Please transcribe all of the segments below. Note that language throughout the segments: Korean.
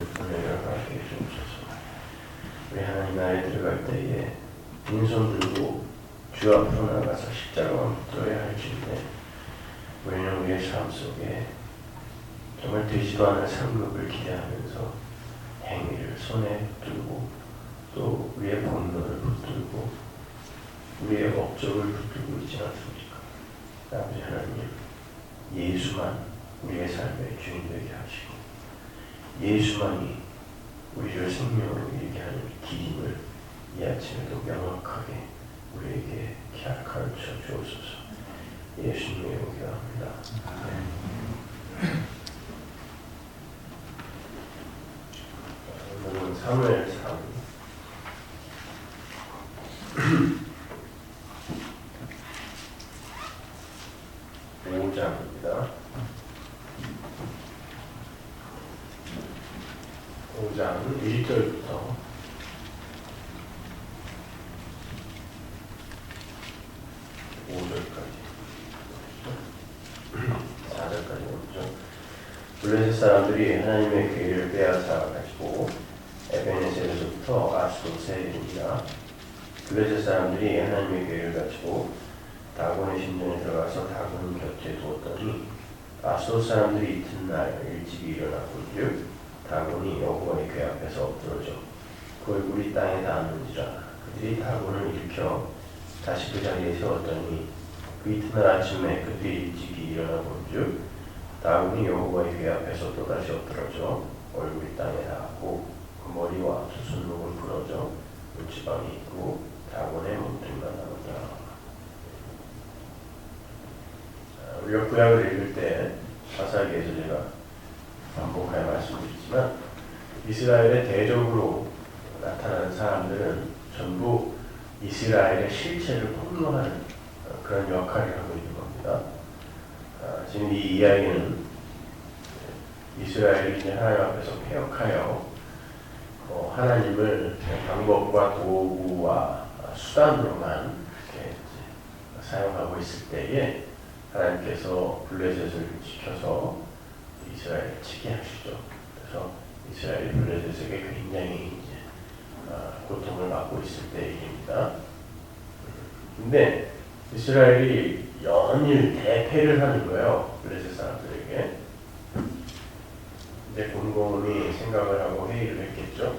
은혜를 허락해 주옵소서. 우리 하나님 나라에 들어갈 때에 빈손 들고 주 앞으로 나가서 십자가만 붙들어야 할지인데 우리는 우리의 삶 속에 정말 되지도 않은 상급을 기대하면서 행위를 손에 붙들고 또 우리의 본능을 붙들고 우리의 업적을 붙들고 있지 않습니까? 아버지 하나님, 예수만 우리의 삶의 주인 되게 하시고 예수만이 우리를 생명으로 이르게 하는 길임을 이 아침에도 명확하게 우리에게 가르쳐 주옵소서. 예수님의 이름으로 기도합니다. 오늘은 사무엘상 5장입니다. 5장 1절부터 5절까지 4절까지 오죠. 블레셋 사람들이 하나님의 괴를 빼앗아 가지고 에베네셀에서부터 아스돗에 이릅니다. 블레셋 사람들이 하나님의 괴를 가지고 다곤의 신전에 들어가서 다곤 곁에 두었더니 아스돗 사람들이 이튿날 일찍이 일어났군즉 다곤이 여호와의 궤 앞에서 엎드러져 그 얼굴이 땅에 닿았는지라. 그들이 다곤을 일으켜 다시 그 자리에 세웠더니 그 이튿날 아침에 그들이 일찍이 일어나 본즉 다곤이 여호와의 궤 앞에서 또다시 엎드러져 얼굴이 땅에 닿았고 그 머리와 두 손목은 부러져 물지방이 있고 다곤의 몸뚱이가 남았더라. 우리가 구약을 읽을 때 사사기에서 제가 반복하여 말씀드리지만 이스라엘의 대적으로 나타나는 사람들은 전부 이스라엘의 실체를 폭로하는 그런 역할을 하고 있는 겁니다. 지금 이 이야기는 이스라엘이 이제 하나님 앞에서 패역하여 하나님을 방법과 도구와 수단으로만 이렇게 사용하고 있을 때에 하나님께서 블레셋을 지켜서 이스라엘을 치게 하시죠. 그래서 이스라엘이 블레셋에게 굉장히 이제 고통을 받고 있을 때의 일입니다. 근데 이스라엘이 연일 대패를 하는 거예요. 블레셋 사람들에게. 이제 곰곰이 생각을 하고 회의를 했겠죠.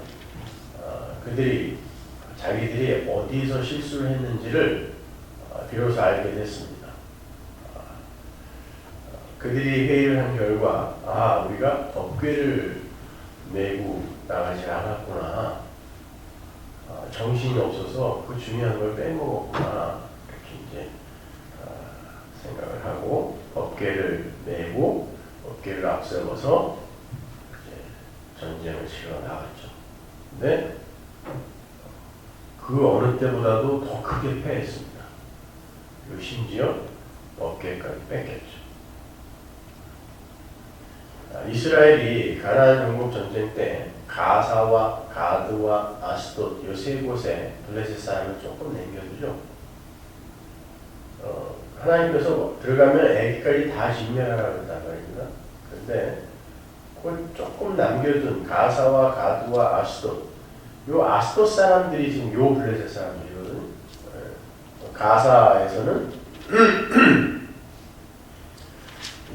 그들이 자기들이 어디서 실수를 했는지를 비로소 알게 됐습니다. 그들이 회의를 한 결과 우리가 덮개를 메고 나가지 않았구나. 정신이 없어서 그 중요한 걸 빼먹었구나. 이렇게 이제 생각을 하고 덮개를 메고 덮개를 앞세워서 이제 전쟁을 치러 나갔죠. 근데 그 어느 때보다도 더 크게 패했습니다. 그리고 심지어 덮개까지 뺏겼죠. 이스라엘이 가나안 정복 전쟁 때 가사와 가드와 아스돗 이 세 곳에 블레셋 사람을 조금 남겨두죠. 하나님께서 들어가면 애기까지 다 진멸하라고 했단 말입니다. 그런데 그걸 조금 남겨둔 가사와 가드와 아스돗, 요 아스돗 사람들이 지금 요 블레셋 사람들이거든요. 가사에서는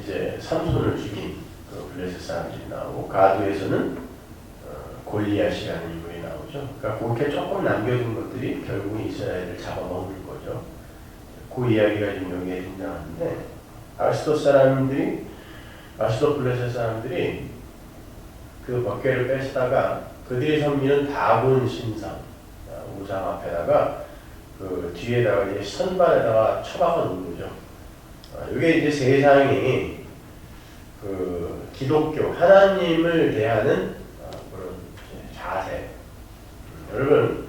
이제 삼손을 죽인 블레셋 사람들이 나오고 가드에서는 골리앗이라는 인물이 나오죠. 그러니까 그렇게 조금 남겨둔 것들이 결국 이스라엘을 잡아먹는 거죠. 그 이야기가 지금 여기에 등장하는데 아스돗 블레셋 사람들이 그 덮개를 뺐다가 그들이 섬기는 다곤 신상 우상 앞에다가 그 뒤에다가 이제 선반에다가 처박아 놓은 거죠. 이게 이제 세상이 그 기독교 하나님을 대하는 그런 자세. 여러분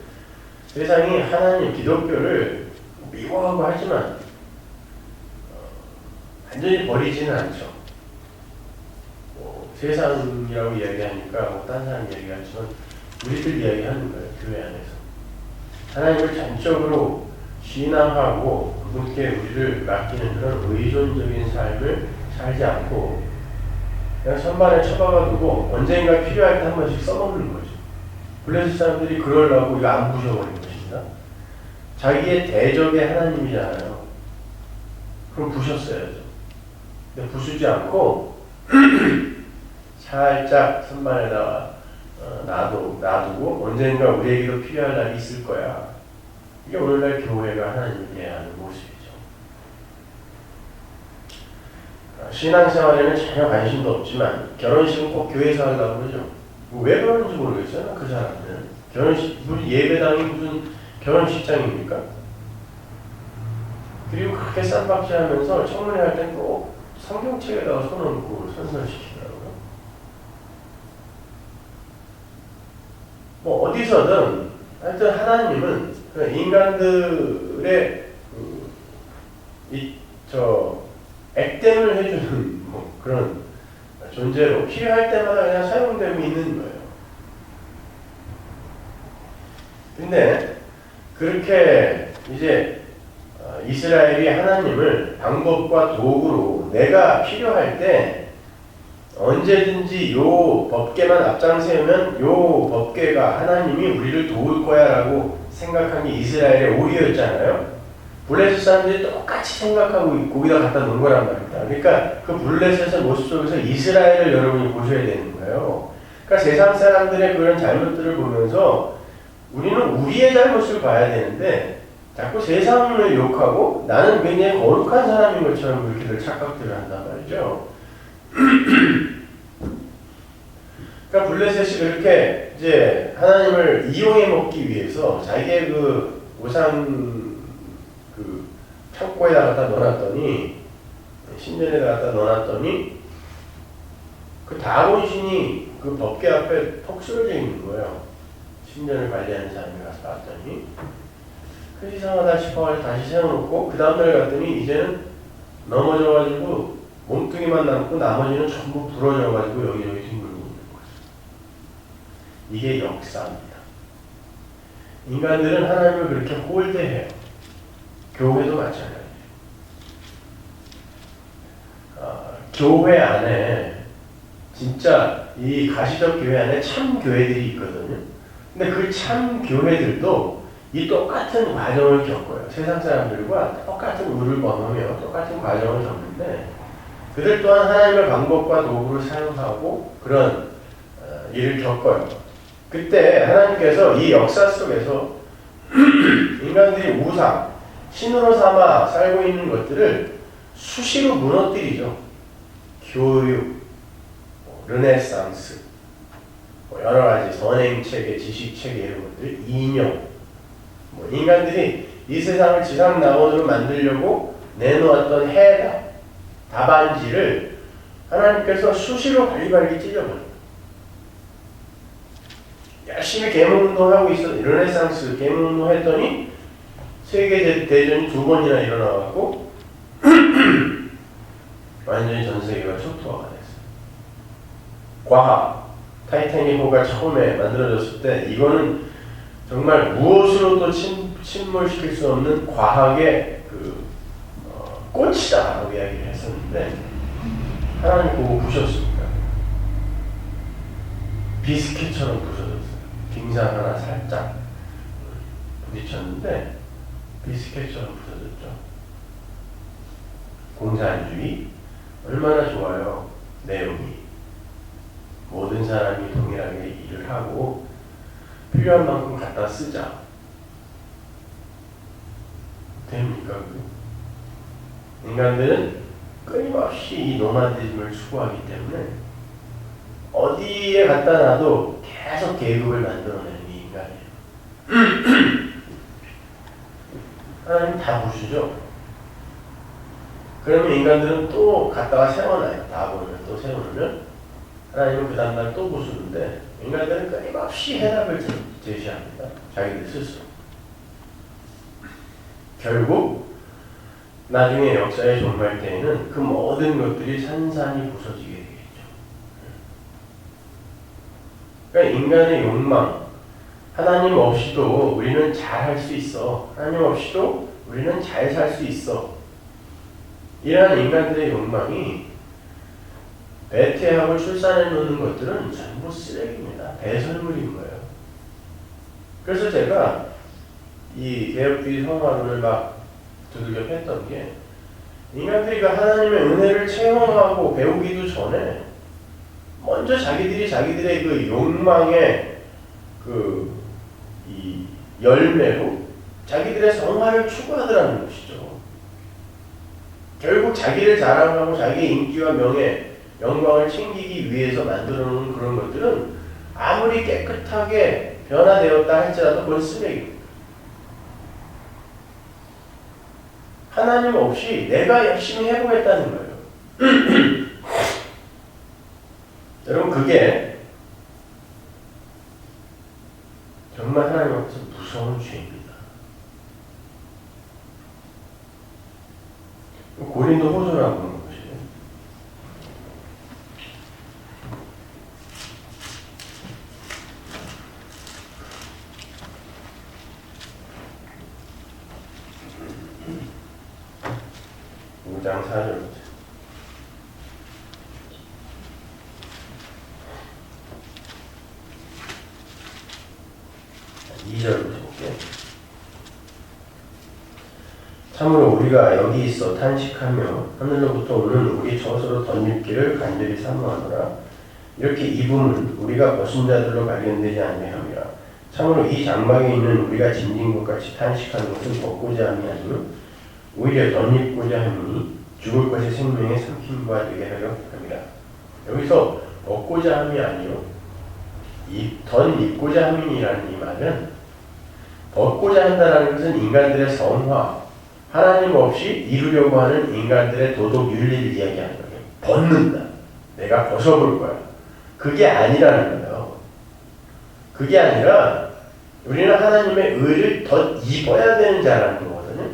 세상이 하나님 기독교를 미워하고 하지만 완전히 버리지는 않죠. 세상이라고 이야기하니까 딴 사람 이야기하지만 우리들 이야기하는 거예요. 교회 안에서 하나님을 전적으로 신앙하고 그분께 우리를 맡기는 그런 의존적인 삶을 살지 않고 그냥 선반에 처박아두고 언젠가 필요할 때 한 번씩 써먹는 거죠. 블레셋 사람들이 그러려고 이거 안 부셔버린 것입니다. 자기의 대적의 하나님이잖아요. 그럼 부셨어야죠. 근데 부수지 않고 살짝 선반에다가 놔두고 언젠가 우리에게도 필요할 날이 있을 거야. 이게 오늘날 교회가 하나님을 대하는 모습이죠. 신앙생활에는 전혀 관심도 없지만 결혼식은 꼭 교회에서 하려고 그러죠. 왜 그러는지 모르겠어요. 그 사람들은. 결혼식, 무슨 예배당이 무슨 결혼식장입니까? 그리고 그렇게 쌈박질 하면서 청문회 할 땐 꼭 성경책에다가 손을 선선시키더라고요. 뭐 어디서든 하여튼 하나님은 인간들의 액땜을 해주는 뭐 그런 존재로 필요할 때마다 그냥 사용되고 있는 거예요. 근데 그렇게 이제 이스라엘이 하나님을 방법과 도구로 내가 필요할 때 언제든지 요 법궤만 앞장세우면 요 법궤가 하나님이 우리를 도울 거야 라고 생각한 게 이스라엘의 오리였잖아요. 블레셋 사람들이 똑같이 생각하고 거기다 갖다 놓은 거란 말입니다. 그러니까 그 블레셋의 모습 속에서 이스라엘을 여러분이 보셔야 되는 거예요. 그러니까 세상 사람들의 그런 잘못들을 보면서 우리는 우리의 잘못을 봐야 되는데 자꾸 세상을 욕하고 나는 굉장히 거룩한 사람인 것처럼 그렇게들 착각들을 한단 말이죠. 그러니까 블레셋이 그렇게 이제 하나님을 이용해 먹기 위해서 자기의 그 우상 그 창고에다 갖다 넣어놨더니 신전에다 갖다 넣어놨더니 그 다곤 신이 그 법궤 앞에 턱 쓰러져 있는 거예요. 신전을 관리하는 사람이 가서 봤더니 그 이상하다 싶어가지고 다시 세워놓고 그 다음날 갔더니 이제는 넘어져가지고 몸뚱이만 남고 나머지는 전부 부러져가지고 여기저기 뒹굴고 있는 거죠. 이게 역사입니다. 인간들은 하나님을 그렇게 홀대해요. 교회도 마찬가지예요. 교회 안에 진짜 이 가시적 교회 안에 참 교회들이 있거든요. 근데 그 참 교회들도 이 똑같은 과정을 겪어요. 세상 사람들과 똑같은 우를 범하며 똑같은 과정을 겪는데 그들 또한 하나님의 방법과 도구를 사용하고 그런 일을 겪어요. 그때 하나님께서 이 역사 속에서 인간들이 우상, 신으로 삼아 살고 있는 것들을 수시로 무너뜨리죠. 교육, 르네상스, 여러 가지 선행체계, 지식체계 이런 것들, 인용. 인간들이 이 세상을 지상낙원으로 만들려고 내놓았던 해답, 답안지를 하나님께서 수시로 발리발리 찢어버려요. 열심히 계몽운동하고 있어. 르네상스 계몽운동 했더니 세계대전이 2번이나 일어나갖고 완전히 전 세계가 초토화가 됐어요. 과학, 타이타닉호가 처음에 만들어졌을 때 이거는 정말 무엇으로도 침몰시킬 수 없는 과학의 꽃이다 라고 이야기를 했었는데 하나님 보고 부셨습니까? 비스킷처럼 부서졌어요. 빙산 하나 살짝 부딪혔는데 비스킷처럼 부서졌죠. 공산주의 얼마나 좋아요. 내용이 모든 사람이 동일하게 일을 하고 필요한 만큼 갖다 쓰자. 됩니까? 인간들은 끊임없이 이 노마디즘을 추구하기 때문에 어디에 갖다 놔도 계속 계급을 만들어내는 이 인간이에요. 하나님 다 보시죠. 그러면 인간들은 또 갖다가 세워놔요. 다 보면 또 세워놓으면 하나님은 그 다음날 또 부수는데 인간들은 끊임없이 해답을 제시합니다. 자기들 스스로. 결국 나중에 역사의 종말 때에는 그 모든 것들이 산산이 부서지게 되겠죠. 그러니까 인간의 욕망, 하나님 없이도 우리는 잘 할 수 있어. 하나님 없이도 우리는 잘 살 수 있어. 이러한 인간들의 욕망이 배태하고 출산해 놓는 것들은 전부 쓰레기입니다. 배설물인 거예요. 그래서 제가 이 개혁주의 성화론을 막 두들겨 팼던 게, 인간들이 그 하나님의 은혜를 체험하고 배우기도 전에 먼저 자기들이 자기들의 그 욕망의 이 열매로 자기들의 성화를 추구하더라는 것이죠. 결국 자기를 자랑하고 자기의 인기와 명예, 영광을 챙기기 위해서 만들어 놓은 그런 것들은 아무리 깨끗하게 변화되었다 할지라도 그건 쓰레기입니다. 하나님 없이 내가 열심히 해보겠다는 거예요. 여러분, 그게 정말 하나님 앞에서 무서운 죄입니다. 고린도 호소라고 하는 것이에요. 장 4절부터 2절부터 볼게요. 참으로 우리가 여기 있어 탄식하며 하늘로부터 오는 우리 저수로 덧입기를 간절히 사모하노라. 이렇게 입음은 우리가 벗은 자들로 발견되지 아니함이라. 참으로 이 장막에 있는 우리가 짐진 것 같이 탄식하는 것은 벗고자 함이 아니요 오히려 덧입고자 함이니 죽을 것이 생명의 삼킴과 되게 하려 합니다. 여기서 벗고자 함이 아니요 덧입고자 함이라는 이 말은, 벗고자 한다는 것은 인간들의 성화, 하나님 없이 이루려고 하는 인간들의 도덕 윤리를 이야기하는 거예요. 벗는다. 내가 벗어볼 거야. 그게 아니라는 거예요. 그게 아니라 우리는 하나님의 의를 더 입어야 되는 자라는 거거든요.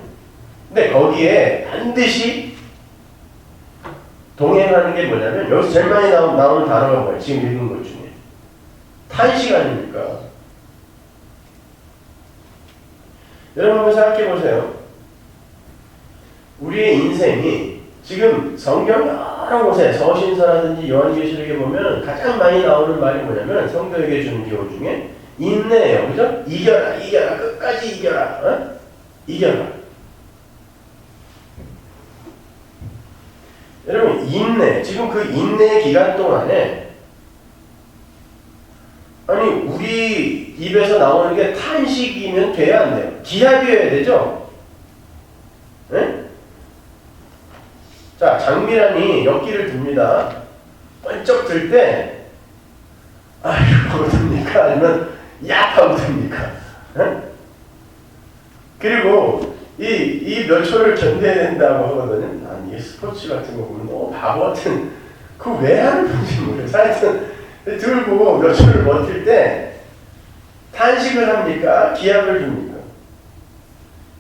근데 거기에 반드시 동행하는 게 뭐냐면, 여기서 제일 많이 나오는 단어가 뭐예요? 지금 읽은 것 중에. 탄식 아닙니까? 여러분 한번 생각해 보세요. 우리의 인생이 지금 성경 여러 곳에 서신서라든지 요한계시록에 보면 가장 많이 나오는 말이 뭐냐면, 성도에게 주는 기호 중에 인내예요. 그죠? 이겨라, 이겨라, 끝까지 이겨라. 어? 이겨라. 여러분, 인내, 지금 그 인내의 기간 동안에, 아니 우리 입에서 나오는 게 탄식이면 돼야 안 돼요? 기합이어야 되죠? 네? 자, 장미란이 엿기를 듭니다. 번쩍 들 때, 아이고 듭니까? 아니면 야 하고 듭니까? 네? 그리고 이 몇 초를 견뎌야 된다고 하거든요. 아니, 스포츠 같은 거 보면 너무 바보 같은, 그 왜 하는 건지 모르겠어요. 하여튼 들고 몇 초를 버틸 때 탄식을 합니까? 기합을 줍니까?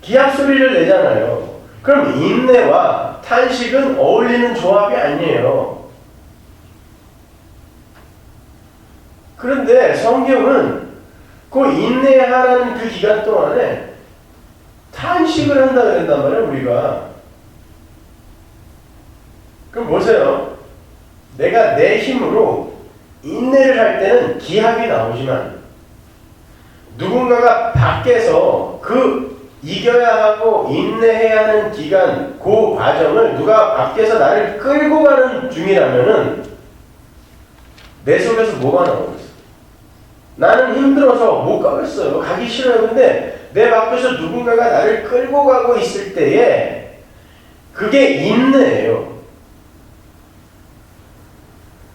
기합 소리를 내잖아요. 그럼 인내와 탄식은 어울리는 조합이 아니에요. 그런데 성경은 그 인내하라는 그 기간 동안에 탄식을 한다 그랬단 말이에요, 우리가. 그럼 보세요. 내가 내 힘으로 인내를 할 때는 기합이 나오지만, 누군가가 밖에서 그 이겨야 하고 인내해야 하는 기간, 그 과정을 누가 밖에서 나를 끌고 가는 중이라면은 내 속에서 뭐가 나오겠어요? 나는 힘들어서 못 가겠어요. 가기 싫어요. 근데 내 밖에서 누군가가 나를 끌고 가고 있을 때에 그게 인내예요.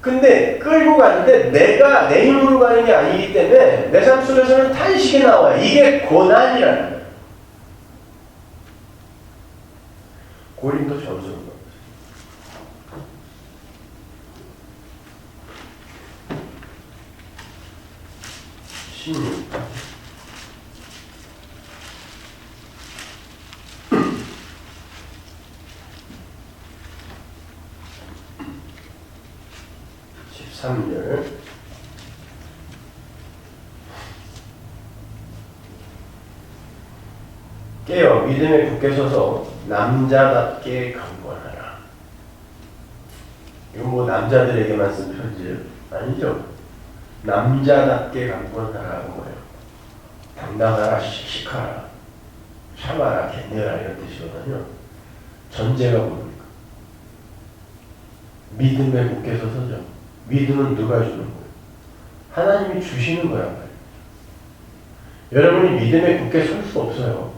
근데 끌고 가는데 내가 내 힘으로 가는 게 아니기 때문에 내 삶 속에서는 탄식이 나와요. 이게 고난이라는 거예요. 고린도 전서로 16. 깨어 믿음에 굳게 서서 남자답게 강권하라. 이건 뭐 남자들에게만 쓴 편지예요? 아니죠. 남자답게 갖고 살아가는 거예요. 당당하라, 씩씩하라, 참아라, 견뎌라 이런 뜻이거든요. 전제가 뭡니까? 믿음에 굳게 서서죠. 믿음은 누가 주는 거예요? 하나님이 주시는 거란 말이에요. 여러분이 믿음에 굳게 설 수 없어요.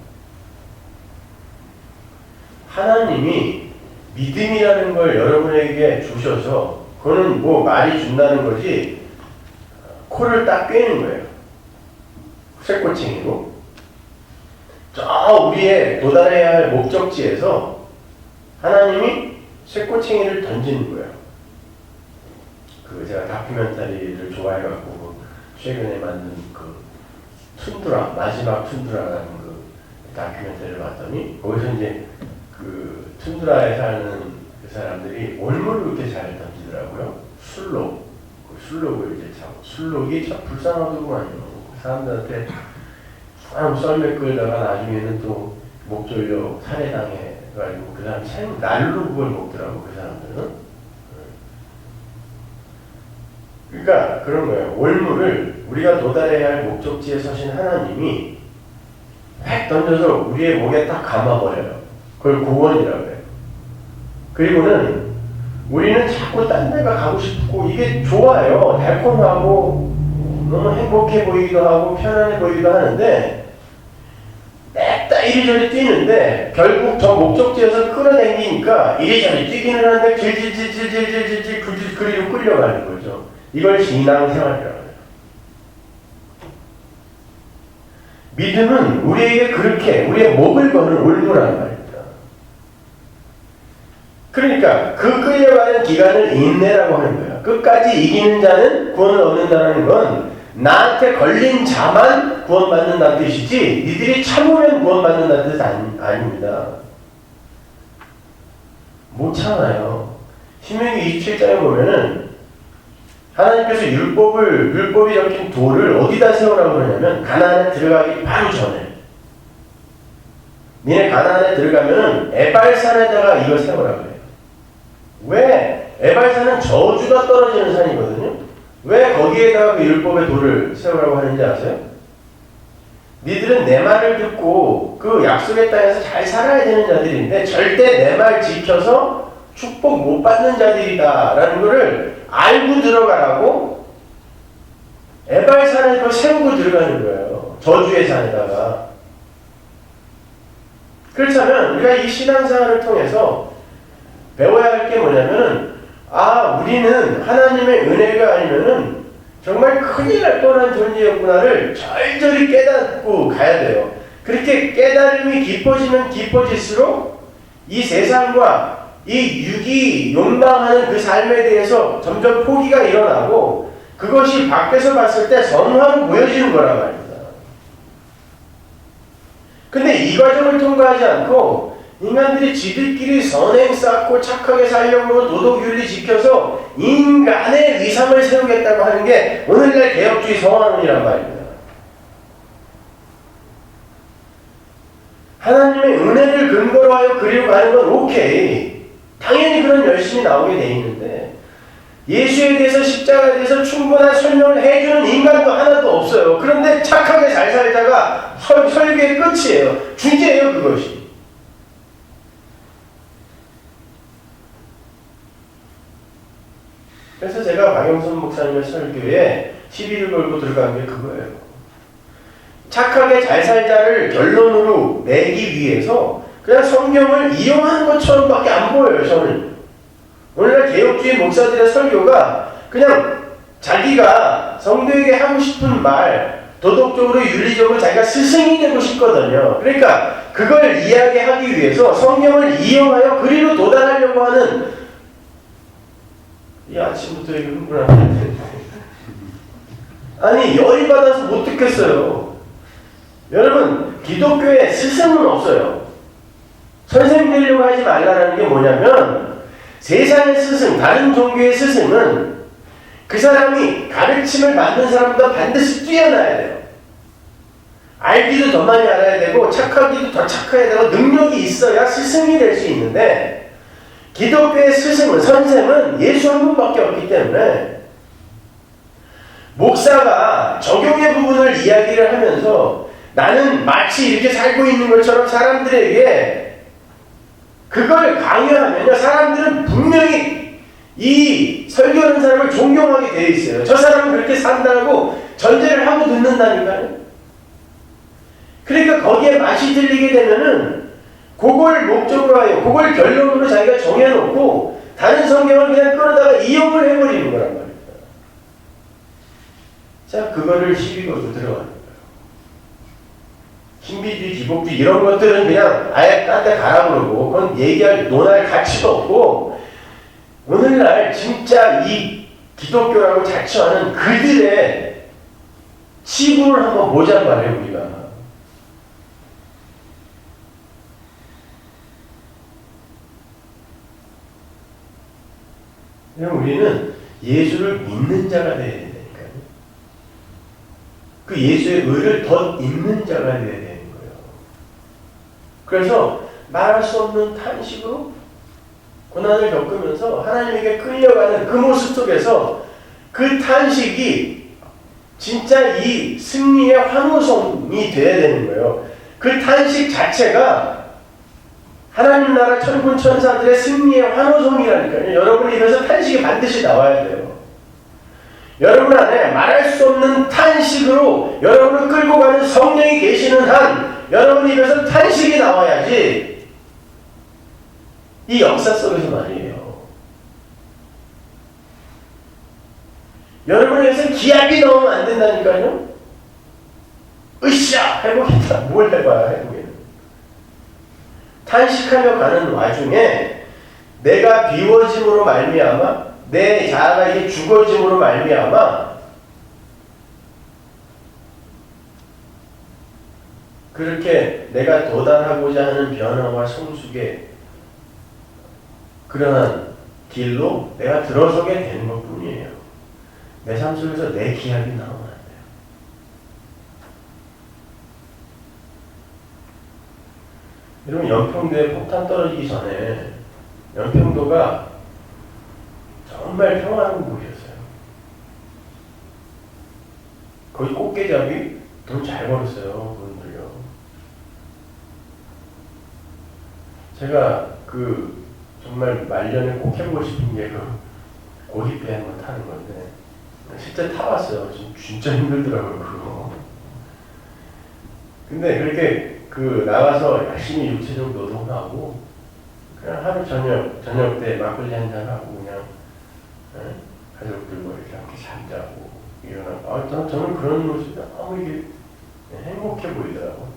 하나님이 믿음이라는 걸 여러분에게 주셔서 그거는 뭐 말이 준다는 거지 코를 딱 꿰는 거예요. 쇠꼬챙이로. 저 우리의 도달해야 할 목적지에서 하나님이 쇠꼬챙이를 던지는 거예요. 그 제가 다큐멘터리를 좋아해갖고 최근에 만든 그 툰드라, 마지막 툰드라라는 그 다큐멘터리를 봤더니 거기서 이제 그 툰드라에 사는 그 사람들이 올무를 그렇게 잘 던지더라고요. 술록, 그 술록을 이제 참 술록이 참 불쌍하더구만요. 그 사람들한테 썰매 끌다가 나중에는 또 목 졸려 살해당해가지고 그 사람 날로 그걸 먹더라고 그 사람들은. 그러니까 그런 거예요. 올무를 우리가 도달해야 할 목적지에 서신 하나님이 획 던져서 우리의 목에 딱 감아버려요. 그걸 구원이라고 해요. 그리고는 우리는 자꾸 딴 데가 가고 싶고 이게 좋아요. 달콤하고 너무 행복해 보이기도 하고 편안해 보이기도 하는데 냅다 이리저리 뛰는데 결국 저 목적지에서 끌어당기니까 이리저리 뛰기는 하는데 질질질질질질질 그리로 끌려가는 거죠. 이걸 신앙생활이라고 해요. 믿음은 우리에게 그렇게 우리의 목을 거는 올무란 말입니다. 그러니까 그 끌려가는 기간을 인내라고 하는 거예요. 끝까지 이기는 자는 구원을 얻는다는 건 나한테 걸린 자만 구원받는다는 뜻이지 니들이 참으면 구원받는다는 뜻 아닙니다. 못 참아요. 신명기 27장에 보면은 하나님께서 율법이 적힌 돌을 어디다 세우라고 그러냐면 가나안에 들어가기 바로 전에 니네 가나안에 들어가면은 에발산에다가 이걸 세우라고 그래요. 왜? 에발산은 저주가 떨어지는 산이거든요. 왜 거기에다가 그 율법의 돌을 세우라고 하는지 아세요? 니들은 내 말을 듣고 그 약속의 땅에서 잘 살아야 되는 자들인데 절대 내 말 지켜서 축복 못 받는 자들이다 라는 것을 알고 들어가라고 에발산에 그걸 세우고 들어가는 거예요. 저주의 산에다가. 그렇다면 우리가 이 신앙생활을 통해서 배워야 할 게 뭐냐면은 우리는 하나님의 은혜가 아니면은 정말 큰일 날 뻔한 존재였구나를 절절히 깨닫고 가야 돼요. 그렇게 깨달음이 깊어지면 깊어질수록 이 세상과 이 육이 욕망하는 그 삶에 대해서 점점 포기가 일어나고 그것이 밖에서 봤을 때 선화로 보여지는 거란 말입니다. 근데 이 과정을 통과하지 않고 인간들이 지들끼리 선행 쌓고 착하게 살려고 도덕윤리 지켜서 인간의 위상을 세우겠다고 하는 게 오늘날 개혁주의 성화론이란 말입니다. 하나님의 은혜를 근거로 하여 그리로 가는 건 오케이. 당연히 그런 열심이 나오게 돼 있는데 예수에 대해서 십자가에 대해서 충분한 설명을 해주는 인간도 하나도 없어요. 그런데 착하게 잘 살다가 설교의 끝이에요. 주제예요 그것이. 그래서 제가 박영선 목사님의 설교에 시비를 걸고 들어간 게 그거예요. 착하게 잘 살자를 결론으로 내기 위해서 그냥 성경을 이용한 것처럼 밖에 안 보여요, 저는. 오늘날 개혁주의 목사들의 설교가 그냥 자기가 성도에게 하고 싶은 말, 도덕적으로 윤리적으로 자기가 스승이 되고 싶거든요. 그러니까 그걸 이야기하기 위해서 성경을 이용하여 그리로 도달하려고 하는 이 아침부터 이게 흥분하는데 아니 열이 받아서 못 듣겠어요. 여러분 기독교에 스승은 없어요. 선생님 되려고 하지 말라는 게 뭐냐면 세상의 스승, 다른 종교의 스승은 그 사람이 가르침을 받는 사람보다 반드시 뛰어나야 돼요. 알기도 더 많이 알아야 되고 착하기도 더 착해야 되고 능력이 있어야 스승이 될 수 있는데 기독교의 스승은, 선생은 예수 한 분밖에 없기 때문에 목사가 적용의 부분을 이야기를 하면서 나는 마치 이렇게 살고 있는 것처럼 사람들에게 그걸 강요하면요, 사람들은 분명히 이 설교하는 사람을 존경하게 되어 있어요. 저 사람은 그렇게 산다고 전제를 하고 듣는다니까요. 그러니까 거기에 맛이 들리게 되면은 그걸 목적으로 하여, 그걸 결론으로 자기가 정해놓고 다른 성경을 그냥 끌어다가 이용을 해버리는 거란 말입니다. 자, 그거를 시비거리로 들어가는 거예요. 신비주의, 기복주의 이런 것들은 그냥 아예 딴 데 가라 그러고 그건 논할 가치가 없고, 오늘날 진짜 이 기독교라고 자처하는 그들의 치부를 한번 보자는 말이에요, 우리가. 우리는 예수를 믿는 자가 되어야 된다니까요. 그 예수의 의를 더 있는 자가 되어야 되는 거예요. 그래서 말할 수 없는 탄식으로 고난을 겪으면서 하나님에게 끌려가는 그 모습 속에서 그 탄식이 진짜 이 승리의 환호성이 되어야 되는 거예요. 그 탄식 자체가 하나님 나라 천군 천사들의 승리의 환호성이라니까요. 여러분 입에서 탄식이 반드시 나와야 돼요. 여러분 안에 말할 수 없는 탄식으로 여러분을 끌고 가는 성령이 계시는 한 여러분 입에서 탄식이 나와야지 이 역사 속에서 말이에요. 여러분에게서 기합이 나오면 안 된다니까요. 으쌰! 해보겠다. 뭘 해봐야 해보겠다. 탄식하며 가는 와중에 내가 비워짐으로 말미암아, 내 자아가 이게 죽어짐으로 말미암아 그렇게 내가 도달하고자 하는 변화와 성숙의 그러한 길로 내가 들어서게 되는 것 뿐이에요. 내 삶 속에서 내 기합이 나오면 안 돼요. 여러분, 연평도에 폭탄 떨어지기 전에 연평도가 정말 평화로운 곳이었어요. 거기 꽃게잡이 돈 잘 벌었어요. 그분들요. 제가 정말 말년에 꼭 해보고 싶은 게 고깃배 한번 타는 건데 실제 타봤어요. 진짜 힘들더라고요, 그거. 근데 그렇게 나가서 열심히 육체적 노동하고 그냥 하루 저녁 때 막걸리 한잔하고 그냥 가족들과 이렇게 잠자고 일어나고 저는 그런 모습이 너무 이게 행복해 보이더라고요.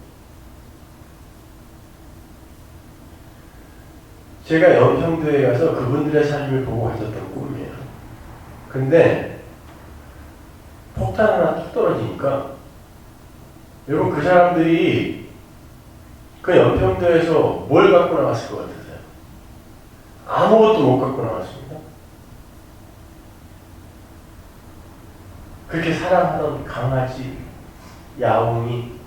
제가 연평도에 가서 그분들의 삶을 보고 가졌던 꿈이에요. 근데 폭탄 하나 툭 떨어지니까 여러분, 그 사람들이 그 연평도에서 뭘 갖고 나왔을 것 같으세요? 아무것도 못 갖고 나왔습니다. 그렇게 사랑하던 강아지, 야옹이,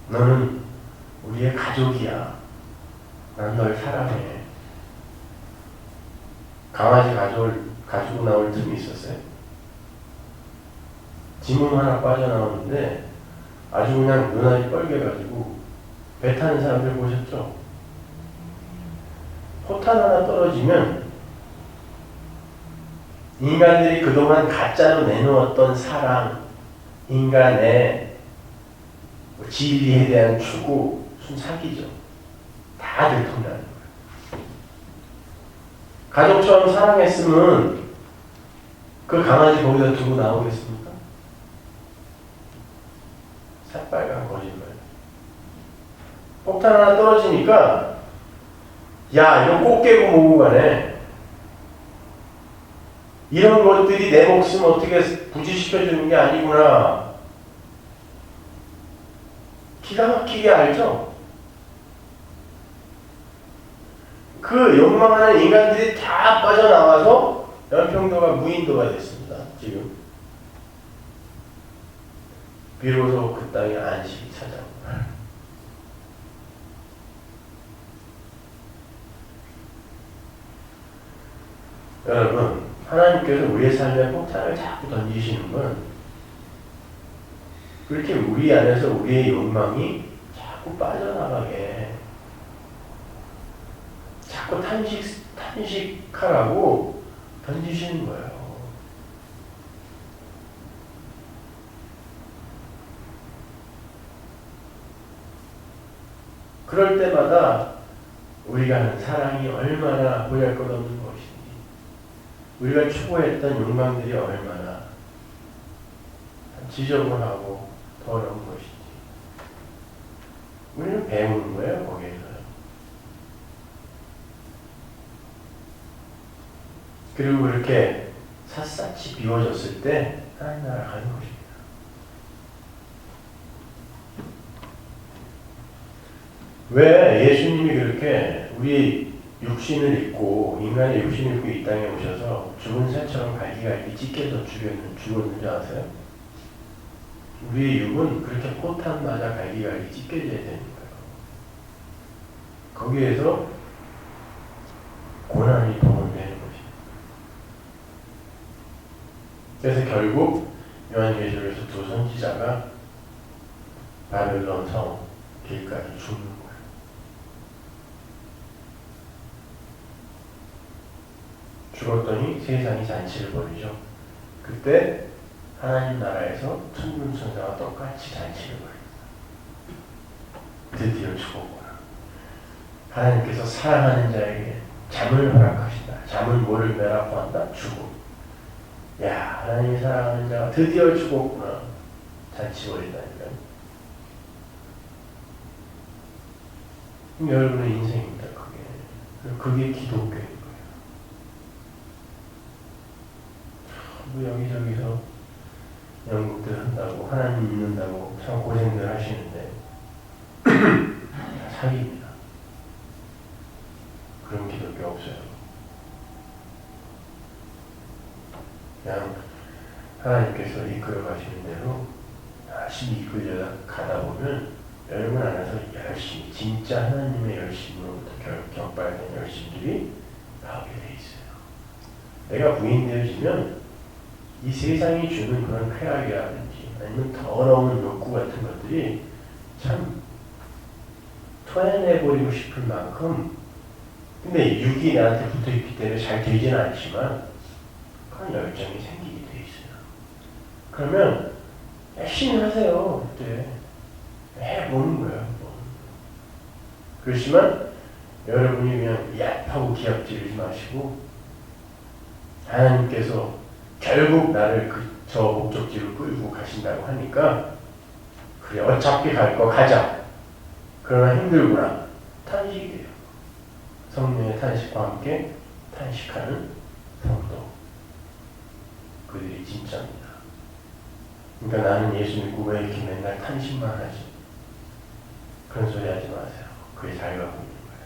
너는 우리의 가족이야. 난 널 사랑해. 강아지 가지고 나올 틈이 있었어요. 지문 하나 빠져나오는데 아주 그냥 눈알이 뻘개가지고 배 타는 사람들 보셨죠? 포탄 하나 떨어지면 인간들이 그동안 가짜로 내놓았던 사랑, 인간의 진리에 대한 추구, 사기죠. 다 들통나는 거예요. 가족처럼 사랑했으면 그 강아지 거기다 두고 나오겠습니까? 새빨간 거짓말. 폭탄 하나 떨어지니까 야, 이거 꽃 깨고 뭐고 가네. 이런 것들이 내 목숨 어떻게 부지시켜주는 게 아니구나. 기가 막히게 알죠? 그 욕망하는 인간들이 다 빠져나와서 연평도가 무인도가 됐습니다. 지금 비로소 그 땅에 안식이 찾아옵니다. 여러분, 하나님께서 우리의 삶에 폭탄을 자꾸 던지시는 건 그렇게 우리 안에서 우리의 욕망이 자꾸 빠져나가게, 자꾸 탄식하라고 던지시는 거예요. 그럴 때마다 우리가 하는 사랑이 얼마나 보잘것없는 것인지, 우리가 추구했던 욕망들이 얼마나 지저분하고 더러운 것인지 우리는 배우는 거예요. 거기에서요. 그리고 그렇게 샅샅이 비워졌을 때 하나님 나라 가는 것입니다. 왜 예수님이 그렇게 우리 육신을 입고, 인간의 육신을 입고 이 땅에 오셔서 죽은 새처럼 갈기갈기 찢겨서 죽었는지 아세요? 우리의 육은 그렇게 포탄 맞아 갈기갈기 찢겨져야 되는 거예요. 거기에서 고난이 동원되는 것입니다. 그래서 결국 요한계시록에서 두 선지자가 바벨론 성 길까지 죽는 거예요. 죽었더니 세상이 잔치를 벌이죠. 그때 하나님 나라에서 천군천사와 똑같이 잔치를 벌입니다. 드디어 죽었구나. 하나님께서 사랑하는 자에게 잠을 허락하신다. 잠은 뭐를 매라고 한다? 죽음. 야, 하나님이 사랑하는 자가 드디어 죽었구나. 잔치 벌인다니까요. 여러분의 인생입니다. 그게 기독교인 거예요. 여기저기서 연극들 한다고, 하나님 믿는다고 참 고생들 하시는데 사기입니다. 그런 기독교 없어요. 그냥 하나님께서 이끌어 가시는 대로 열심히 이끌려 가다 보면 여러분 안에서 열심히, 진짜 하나님의 열심으로부터 격발된 열심들이 나오게 돼 있어요. 내가 부인되어지면 이 세상이 주는 그런 쾌락이라든지 아니면 더러운 욕구 같은 것들이 참 토해내버리고 싶을 만큼, 근데 육이 나한테 붙어있기 때문에 잘 되지는 않지만 그런 열정이 생기게 돼 있어요. 그러면 열심히 하세요. 그때 해보는 거예요. 그렇지만 여러분이 그냥 얍하고 기합지르지 마시고, 하나님께서 결국 나를 저 목적지로 끌고 가신다고 하니까, 그래 어차피 갈 거 가자. 그러나 힘들구나. 탄식이 돼요. 성령의 탄식과 함께 탄식하는 성도. 그들이 진짜입니다. 그러니까 나는 예수 믿고 왜 이렇게 맨날 탄식만 하지? 그런 소리 하지 마세요. 그게 잘 가고 있는 거예요.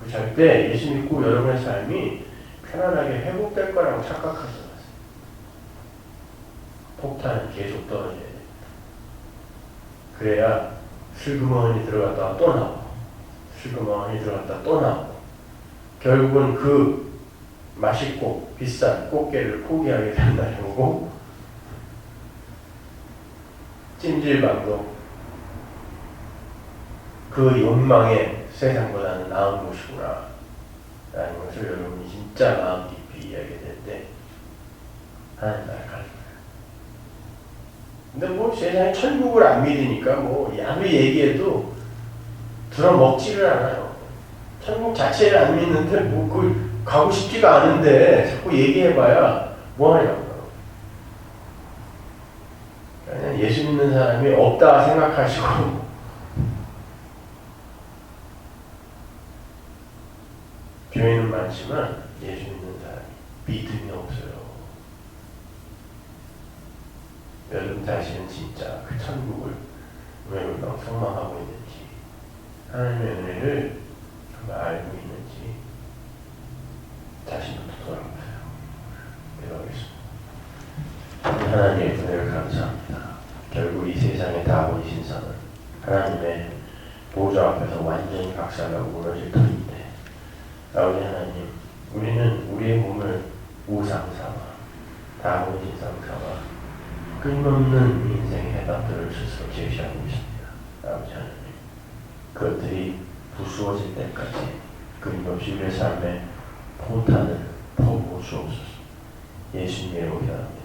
그 절대 예수 믿고 여러분의 삶이 편안하게 회복될 거라고 착각하지 마세요. 폭탄은 계속 떨어져야 됩니다. 그래야 슬그머니 들어갔다가 또 나오고, 슬그머니 들어갔다가 또 나오고, 결국은 그 맛있고 비싼 꽃게를 포기하게 되는 날이 오고, 찜질방도 그 욕망에 세상보다는 나은 곳이구나 라는 것을 여러분이 진짜 마음 깊이 이해하게 될 때 하나님 나라 가는 거예요. 근데 뭐 세상에 천국을 안 믿으니까 뭐 아무리 얘기해도 들어먹지를 않아요. 천국 자체를 안 믿는데 뭐 그 가고 싶지가 않은데 자꾸 얘기해봐야 뭐 하냐고요. 그냥 예수 믿는 사람이 없다 생각하시고 교회는 많지만 예수 믿는 사람이 믿음이 없어요. 여러분 자신은 진짜 그 천국을 왜 소망하고 있는지, 하나님의 은혜를 정말 알고 있는지 자신부터 돌아보세요. 기도하겠습니다. 하나님의 은혜를 감사합니다. 결국 이 세상의 다본 신상은 하나님의 보좌 앞에서 완전히 박살나고 무너질 터인데, 아버지 하나님, 우리는 우리의 몸을 우상 삼아, 다원신상 삼아 끊임없는 인생의 해답들을 스스로 제시하고 있습니다. 아버지 하나님, 그것들이 부수어질 때까지 끊임없이 우리의 삶에 포탄을 퍼부어 주옵소서. 예수님의 이름으로 기도합니다.